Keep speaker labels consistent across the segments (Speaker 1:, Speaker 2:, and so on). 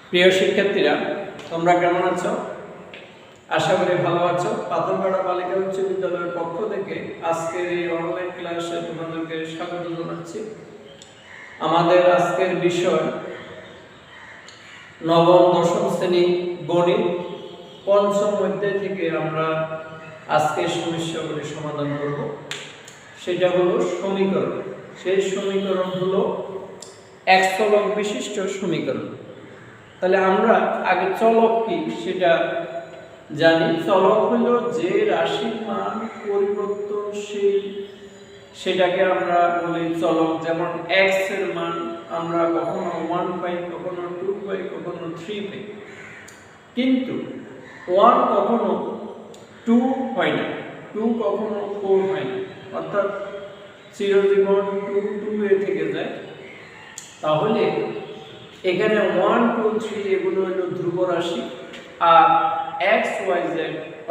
Speaker 1: প্রিয় শিক্ষার্থীরা, তোমরা কেমন আছো? আশা করি ভালো আছো। পাথরঘাটা বালিকা উচ্চ বিদ্যালয়ের পক্ষ থেকে আজকের এই অনলাইন ক্লাসে তোমাদেরকে স্বাগত জানাচ্ছি। আমাদের আজকের বিষয় নবম দশম শ্রেণী গণিত, পঞ্চম অধ্যায় থেকে আমরা আজকের সমস্যাগুলি সমাধান করব। সেটা হলো সমীকরণ। সেই সমীকরণ হলো এক চলক বিশিষ্ট সমীকরণ। তাহলে আমরা আগে চলক কি সেটা জানি। চলক হলো যে রাশির মান পরিবর্তনশীল, সেটাকে আমরা বলি চলক। যেমন x এর মান আমরা কখনো 1 পাই, কখনো 2 পাই, কখনো 3 পাই, কিন্তু 1 কখনো 2 হয় না, 2 কখনো 4 হয় না, অর্থাৎ চিরজীবন 2 2 এ থেকে যায়। তাহলে এখানে 1 2 3 এগুলো হলো ধ্রুব রাশি, আর x y z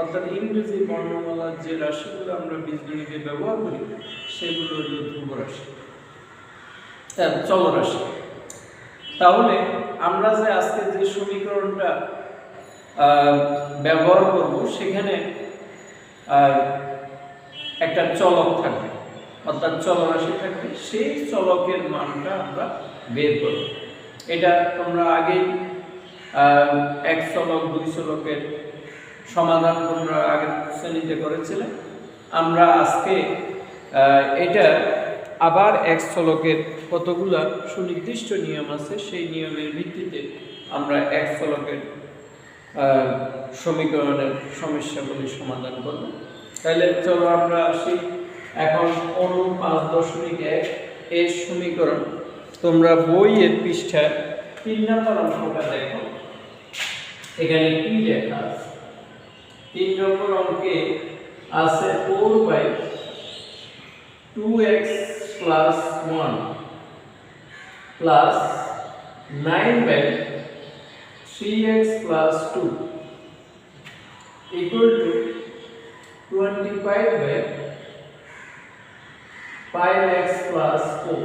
Speaker 1: অর্থাৎ ইংরেজি বর্ণমালার যে রাশিগুলো আমরা বীজগণিতে ব্যবহার করি সেগুলো হলো ধ্রুব রাশি, চল রাশি। তাহলে আমরা যে আজকে যে সমীকরণটা ব্যবহার করব সেখানে একটা চলক থাকবে, অর্থাৎ চলরাশি থাকবে। সেই চলকের মানটা আমরা বের করব। এটা তোমরা আগেই এক চলক দুই চলকের সমাধান তোমরা আগের শ্রেণীতে করেছিলে। আমরা আজকে এটা আবার এক চলকের কতগুলা সুনির্দিষ্ট নিয়ম আছে, সেই নিয়মের ভিত্তিতে আমরা এক চলকের সমীকরণের সমস্যাগুলি সমাধান করব। তাহলে চলো আমরা আসি এখন অনু 5.1 এর সমীকরণ। তোমরা বইয়ের পৃষ্ঠায় 3 নম্বর অঙ্কটা দেখো, এখানে কি লেখা আছে। 3 নম্বর অঙ্কে আছে 4/2x + 1 + 9/3x + 2 equal to 25/5x + 4।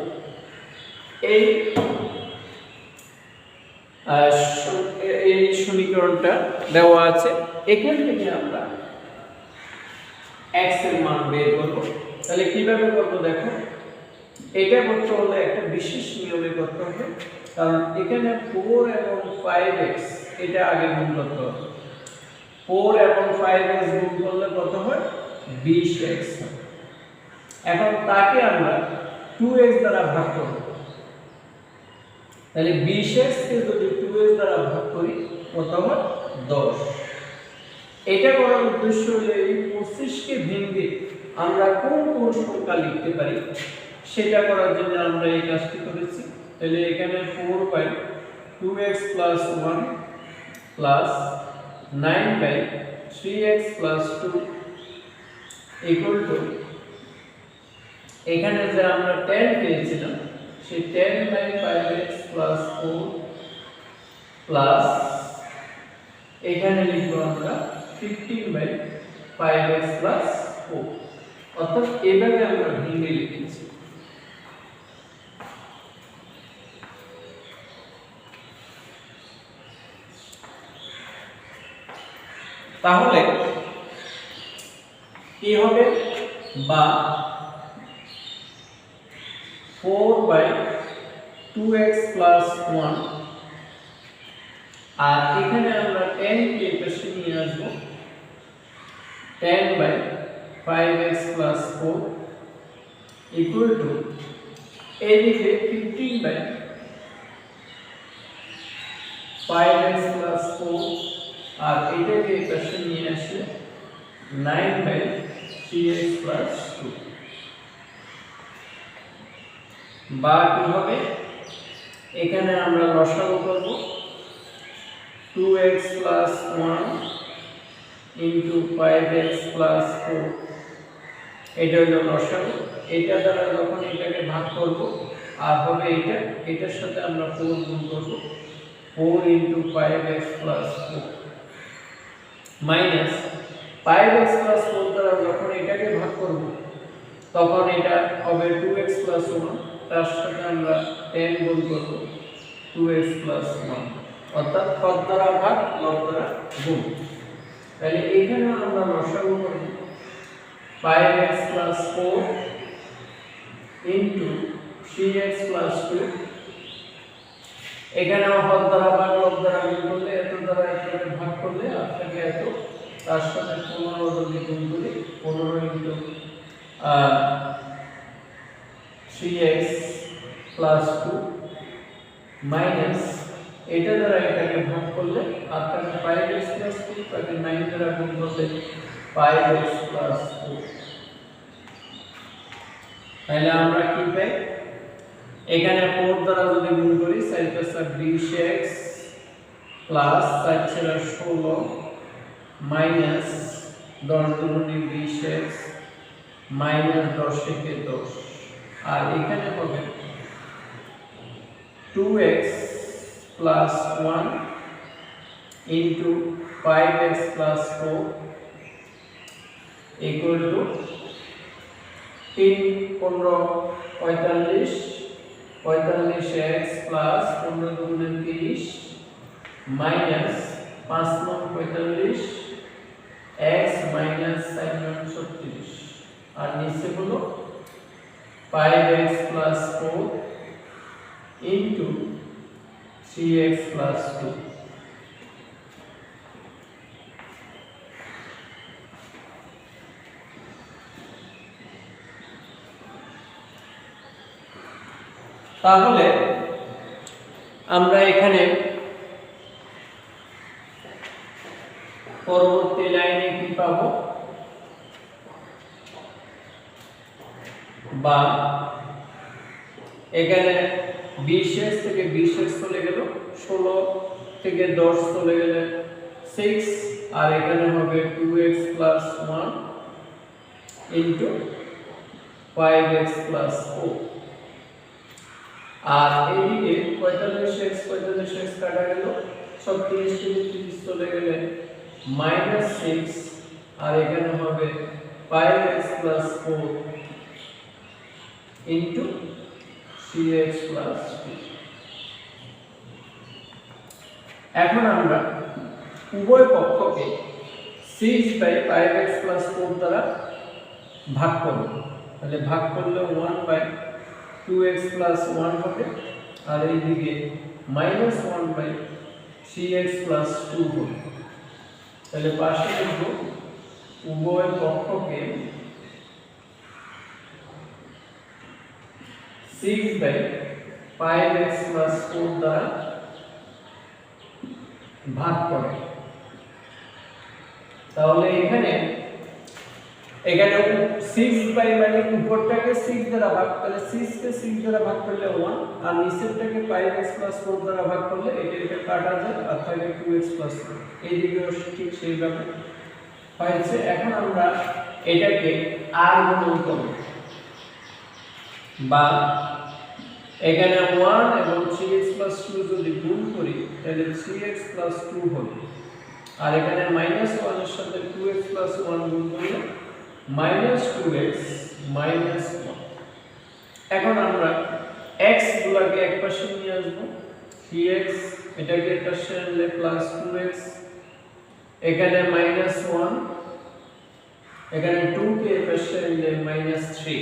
Speaker 1: এই সমীকরণটা দেওয়া আছে। এখান থেকে আমরা x এর মান বের করব। তাহলে কিভাবে করব দেখো, এটা করতে হলে একটা বিশেষ নিয়মে করতে হবে, কারণ এখানে 4 এবং 5x এটা আগে গুণ করতে হবে। 4 এবং 5x গুণ করলে কত হয়? 20x। এখন তাকে আমরা 2x দ্বারা ভাগ করব। তাহলে 20x কে যদি 2x দ্বারা ভাগ করি কত হয়? 10। এটা করার উদ্দেশ্য হলো এই 25 কে ভেঙে আমরা কোন কোন সংখ্যা লিখতে পারি সেটা করার জন্য আমরা এই কাজটি করেছি। তাহলে এখানে 4/2x + 1 + 9/3x + 2 equal to, এখানে যে আমরা 10 পেয়েছিলাম সেই 10/5x + 4 প্লাস এখানে লিখব আমরা 15/5x + 4, অর্থাৎ এভাবে আমরা ভেঙে লিখেছি। তাহলে কি হবে? বা 4/2x + 1, আর এখানে আমরা 10 কে পাশে নিয়ে আসব, 10/5x + 4 equal to এদিকে 15/5x + 4, আর এটাকে পাশে নিয়ে আসলে 9/3x + 2। বা কি হবে? এখানে আমরা লসাগু করব, 2x + 1 * 5x + 4, এটা হলো লসাগু। এটা দ্বারা যখন এটাকে ভাগ করব আর হবে এটা, এটার সাথে আমরা 4 গুণ করব, 4 * 5x + 4 মাইনাস 5x + 4 দ্বারা যখন এটাকে ভাগ করব তখন এটা হবে 2x + 1, তার সাথে আমরা 10 গুণ করব, 2x + 1 অর্থাৎ পদ দ্বারা ভাগ লব দ্বারা গুণ। তাহলে এখানে আমরা লসাগু করব 5x + 4 3x + 2। এখানে পদ দ্বারা ভাগ লব দ্বারা গুণ করলে এত দ্বারা এটাকে ভাগ করলে আপনাকে এত, তার সাথে 15 যদি গুণ করি 15 3x + 2 মাইনাস এটা দ্বারা এটাকে ভাগ করলে আপনাকে 5x + 2 তাকে 9 দ্বারা গুণ করলে 5x + 2। তাহলে আমরা কি পাই, এখানে 4 দ্বারা যদি গুণ করি 4 + 20x plus 4 * 16 minus 10 × 20x minus 10 থেকে 10, আর এখানে হবে 2x + 1 5x + 4 equal to 3 15 45 45x plus 15 × 30 minus 5 × 45 x minus 4 × 36 আর নিচে হলো 5x plus 4 into 3x plus 2। তাহলে আমরা এখানে পরবর্তী লাইনে কি পাবো, বা এখানে 20x থেকে 20x চলে গেল, 16 থেকে 10 চলে গেলে 6, আর এখানে হবে 2x + 1 into 5x + 4, আর এদিকে 45x কাটা গেল, 36 থেকে 30 চলে গেলে -6, আর এখানে হবে 5x + 4 into 3x + 2। এখন আমরা উভয় পক্ষকে 6/5x + 4 দ্বারা ভাগ করব। তাহলে ভাগ করলে 1/2x + 1 হবে, আর এইদিকে -1/3x + 2 হবে। তাহলে পাশে লিখব উভয় পক্ষকে 6/5x + 4 দ্বারা ভাগ করে। তাহলে এখানে 6 মানে উপরটাকে 6 দ্বারা ভাগ, তাহলে 6 কে 6 দ্বারা ভাগ করলে 1, আর নিচেরটাকে 5x + 4 দ্বারা ভাগ করলে এটা কাটা যায় আর থাকে 2x + 4। এইদিকেও ঠিক সেইভাবে হয়েছে। এখন আমরা এটাকে আর গুণ করব, বা এখানে 1 এবং 3x + 2 যদি গুণ করি তাহলে 3x + 2 হবে, আর এখানে -1 এর সাথে 2x + 1 গুণ করলে -2x - 1। এখন আমরা x গুলোকে একপাশে নিয়ে আসব, 3x এটাকে একপাশে আনলে +2x, এখানে -1, এখানে 2 কে একপাশে আনলে -3।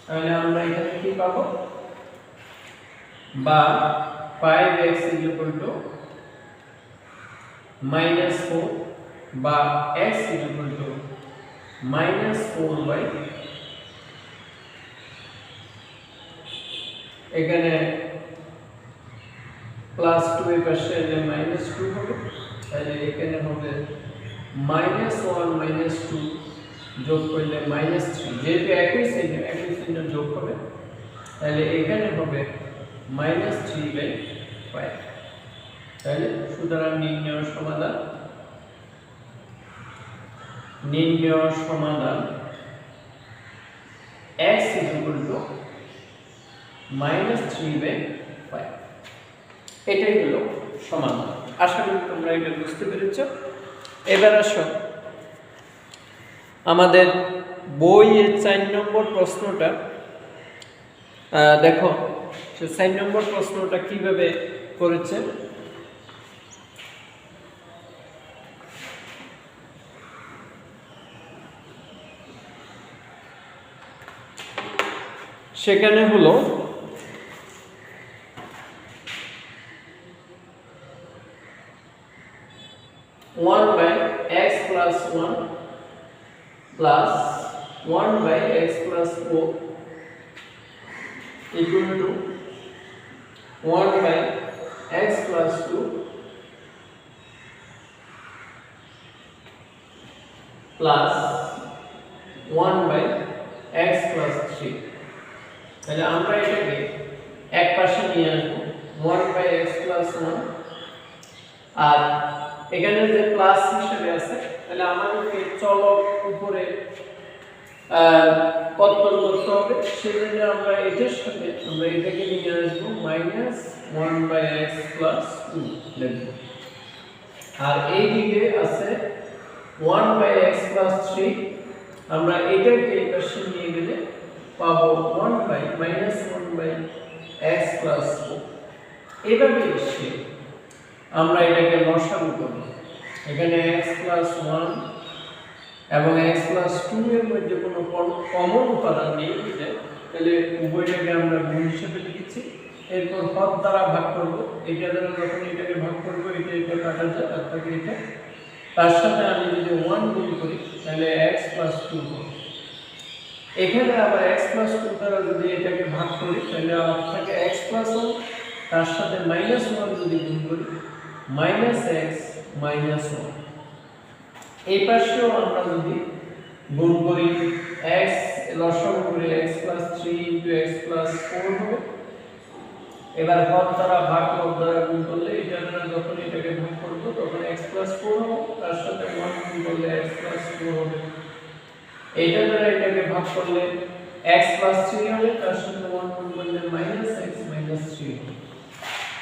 Speaker 1: তাহলে আমরা এখানে কি পাবো, বা 5x = -4, বা x = -4 এখানে +2 এর পাশে এলে -2 হবে, তাহলে এখানে হবে -1 - 2 যোগ করলে -3, যেহেতু একই চিহ্ন যোগ হবে, তাহলে এখানে হবে -3/5। তাহলে সুতরাং নির্ণয় সমাধান x = -3/5। এটাই হলো সমাধান। আশা করি তোমরা এটা বুঝতে পেরেছ। এবার আসো আমাদের বইয়ের 4 নম্বর প্রশ্নটা দেখো, 4 নম্বর প্রশ্নটা কিভাবে করেছে। সেখানে হলো one by x plus one plus one by x plus four equal to one by x plus two plus one by x plus three. তাহলে আমরা এটাকে এক পাশে নিয়ে আসবো, one by x plus one, আর এখানে যে প্লাস হিসেবে আছে তাহলে আমাদেরকে চলক উপরে কর্তন করতে হবে, সেজন্য আমরা এটার সাথে আমরা এটাকে নিয়ে আসবো minus one by x plus two লিখবো, আর এই দিকে আছে one by x plus three. আমরা এটাকে এই পাশে নিয়ে গেলে পাবো one by minus one by x plus four. এভাবে এসে আমরা এটাকে লসাগু করব। এখানে x প্লাস ওয়ান এবং x প্লাস টু এর মধ্যে কোনো কমন উপাদান নেই, তাহলে উভয়টাকে আমরা গুণ হিসেবে লিখেছি। এরপর হর দ্বারা ভাগ করব, এটা দ্বারা যখন এটাকে ভাগ করব এটা এটা কাটা যায়, অর্থাৎ এটা তার সাথে আমি যদি ওয়ান গুণ করি তাহলে x প্লাস টু হবে। এখানে আবার x প্লাস টু দ্বারা যদি এটাকে ভাগ করি তাহলে থাকে x প্লাস ওয়ান, তার সাথে মাইনাস ওয়ান যদি গুণ করি মাইনাস এক্স মাইনাস ওয়ান। এই পাশেও আমরা যদি গুণ করি এক্স লসাগু করে x plus three into x plus four হবে। এবার হর দ্বারা ভাগ লব দ্বারা গুণ করলে এটা দ্বারা যখন এটাকে ভাগ করবো তখন এক্স প্লাস ফোর হবে, তার সাথে ওয়ান গুণ করলে এক্স প্লাস ফোর হবে। এইটা দ্বারা এটাকে ভাগ করলে এক্স প্লাস থ্রি হবে, তার সাথে ওয়ান গুণ করলে মাইনাস এক্স মাইনাস থ্রি হবে।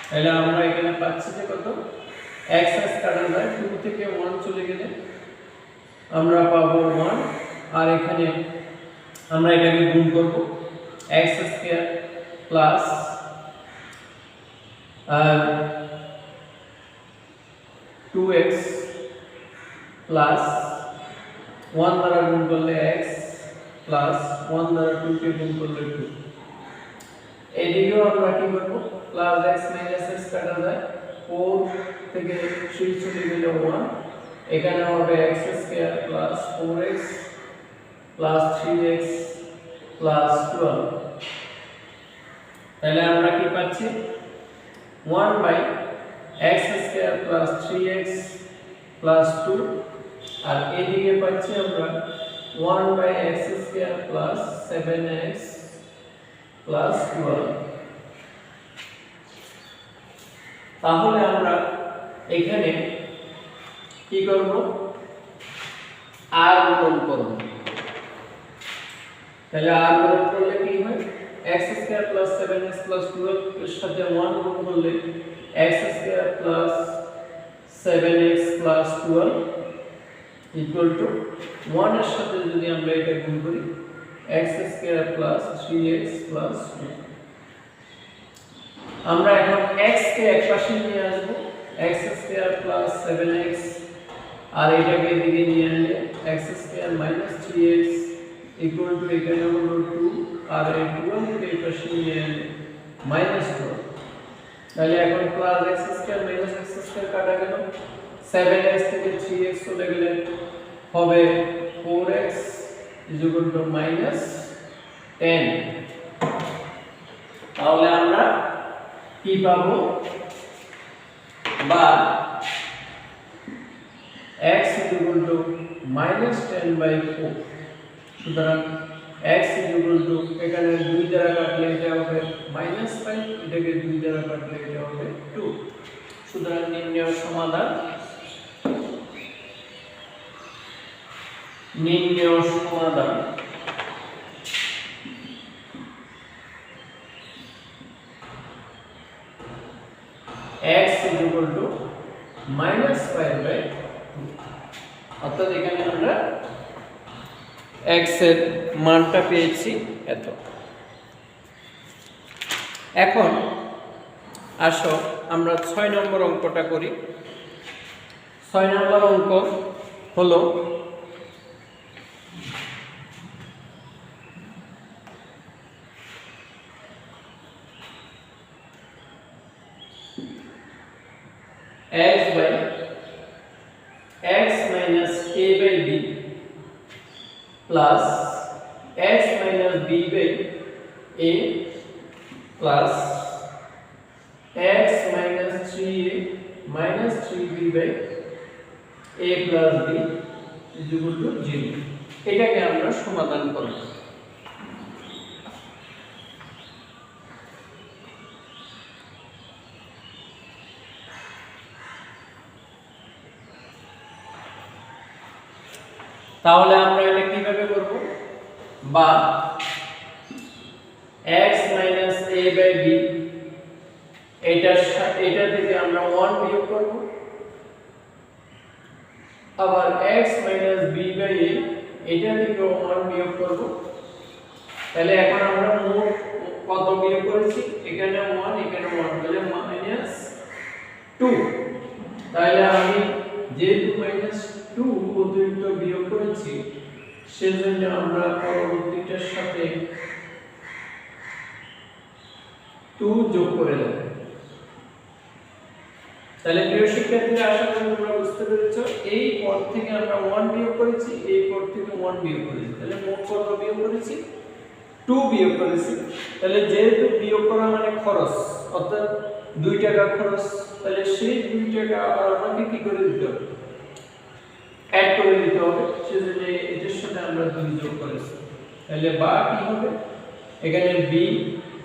Speaker 1: তাহলে আমরা এখানে পাচ্ছি যে কত x s কাটা যায়, 2 থেকে 1 চলে গেলে আমরা পাবো 1, আর এখানে আমরা এটাকে গুণ করব x square plus 2x plus 1 দ্বারা গুণ করলে x প্লাস 1 দ্বারা 2 কে গুণ করলে 2। এইদিকেও আমরা কি করব, প্লাস x মাইনাস x কাটা যায়, 4 থেকে 3 চলে গেলে 1, এখানে হবে x square plus 4x plus 3x plus 12। তাহলে আমরা কি পাচ্ছি 1 by x square plus 3x plus 2, আর এদিকে পাচ্ছি আমরা 1 by x square plus 7x plus 12। তাহলে আমরা এখানে কি করব, r গুণ করব। তাহলে r গুণ করলে কি হয়, x square plus 7x plus 12 এর সাথে 1 গুণ করলে x square plus 7x plus 12 equal to 1 এর সাথে যদি আমরা এটা গুণ করি x square plus 3x plus 2। আমরা এখন x কে একপাশে নিয়ে আসব, x স্কয়ার প্লাস 7x, আর এটাকে এদিকে নিয়ে আনলে x square minus 3x equal to এখানে হলো 2, আর এই 12 কে একপাশে নিয়ে আনলে মাইনাস 12। তাহলে এখন plus x square minus x square কাটা গেল, 7x থেকে 3x চলে গেলে হবে 4x ইকুয়াল টু মাইনাস 10। তাহলে আমরা কি পাবো, বা x ইকুয়াল টু মাইনাস 10/4। সুতরাং x ইকুয়াল টু এখানে 2 দ্বারা কাটলে এটা হবে -5, এটাকে 2 দ্বারা কাটলে এটা হবে 2। সুতরাং নির্ণয় সমাধান x ইকুয়াল টু -5/2, অর্থাৎ এখানে আমরা x এর মানটা পেয়েছি এত। এখন আসো আমরা 6 নম্বর অঙ্কটা করি। 6 নম্বর অঙ্ক হলো x by x minus a by b plus x minus b by a plus x minus 3a minus 3b by a plus b is equal to 0 এটাকে আমরা সমাধান করব। তাহলে আমরা এটা কিভাবে করব? বা x minus a by b এটা থেকে আমরা 1 বিয়োগ করব, আবার x minus b by a এটা থেকে 1 বিয়োগ করব। তাহলে এখন আমরা মোট কত বিয়োগ করেছি? এখানে 1 এখানে 1 তাহলে -2। তাহলে আমি যেহেতু -2 অতিরিক্ত বিয়োগ করেছি সেজন্য আমরা পরবর্তীটার সাথে 2 যোগ করে দেব। তাহলে প্রিয় শিক্ষার্থীরা, আশা করি তোমরা বুঝতে পেরেছো। এই পদ থেকে আমরা 1 বিয়োগ করেছি, এই পদ থেকে 1 বিয়োগ করেছি, তাহলে মোট কত বিয়োগ করেছি? 2 বিয়োগ করেছি। তাহলে যেহেতু বিয়োগ করা মানে খরচ, অর্থাৎ 2 টাকা খরচ, তাহলে সেই 2 টাকা আবার আমাকে কি করে দিতে হবে? অ্যাড করে দিতে হবে। সেজন্য এটার সাথে আমরা 2 যোগ করেছি। তাহলে বা কি হবে? এখানে b,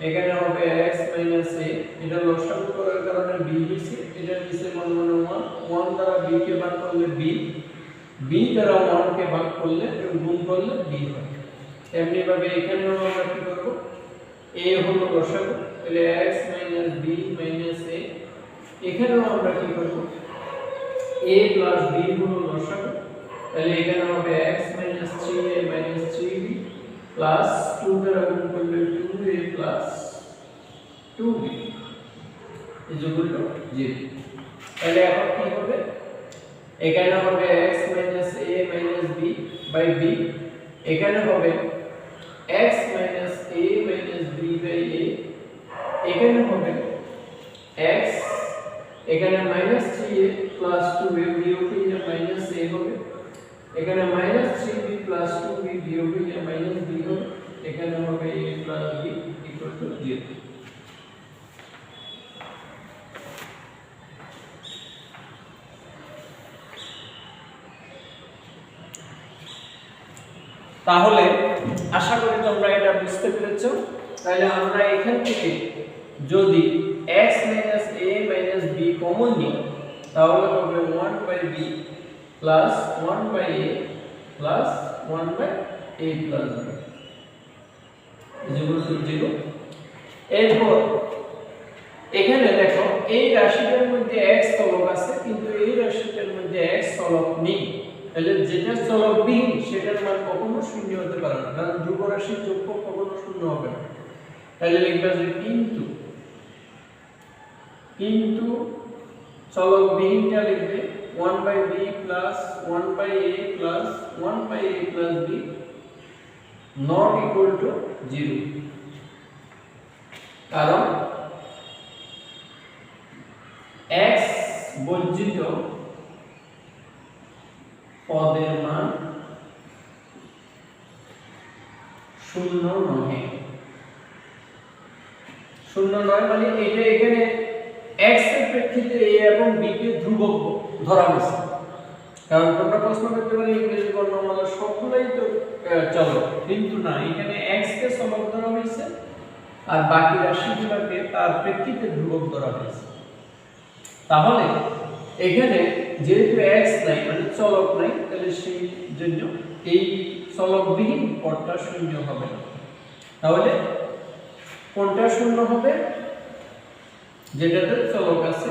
Speaker 1: এখানে হবে x minus a, এটা লসাগু করার কারণে b হইছে, এটা নিচে মান মানে 1, 1 দ্বারা b কে ভাগ করলে b, b দ্বারা 1 কে ভাগ করলে গুণ করলে b হয়। এমনি ভাবে এখানেও আমরা কি করব? a হলো লসাগু, তাহলে x minus b minus a, এখানেও আমরা কি করব? a plus b হলো লসাগু, তাহলে এখানে হবে x minus 3a minus 3b plus 2 দ্বারা গুণ করলে 2a plus 2b is equal to 0। তাহলে এখন কি হবে? এখানে হবে x minus a minus b by b, এখানে হবে x minus a minus b by a, এখানে হবে x, এখানে minus 3a plus 2a বিয়োগ হয়ে minus a হবে, এখানে minus 3b plus 2b বিয়োগ হয়ে minus b হবে, এখানে হবে a plus b equal to 0। তাহলে আশা করি তোমরা এটা বুঝতে পেরেছো। তাহলে আমরা এখান থেকে যদি x minus a minus b common নিই তাহলে হবে 1 by b plus 1 by a plus 1 by a plus b is equal to 0। এরপর এখানে দেখো এই রাশিটার মধ্যে x চলক আছে, কিন্তু এই রাশিটার মধ্যে x চলক নেই। তাহলে যেটা চলকবিহীন সেটার মান কখনো শূন্য হতে পারে না, কারণ ধ্রুব রাশির যোগফল কখনো শূন্য হবে না। তাহলে লিখবা যে কিন্তু চলকবিহীনটা লিখবে 1 by b plus 1 by a plus 1 by a plus b not equal to 0, কারণ x বর্জিত পদের মান 0 নয়। 0 নয় মানে এটা এখানে x এর প্রেক্ষিতে a এবং b কে ধ্রুবক ধরা হয়েছে। কারণ তোমরা প্রশ্ন করতে পারো ইংরেজি বর্ণমালা সবগুলাই তো চলক, কিন্তু না, এখানে x কে চলক ধরা হয়েছে আর বাকি রাশিগুলোকে তার প্রেক্ষিতে ধ্রুবক ধরা হয়েছে। তাহলে এখানে যেহেতু x নাই মানে চলক নাই, তাহলে সেই জন্য এই চলকবিহীন পদটা শূন্য হবে না। তাহলে কোনটা শূন্য হবে? যেটাতে চলক আছে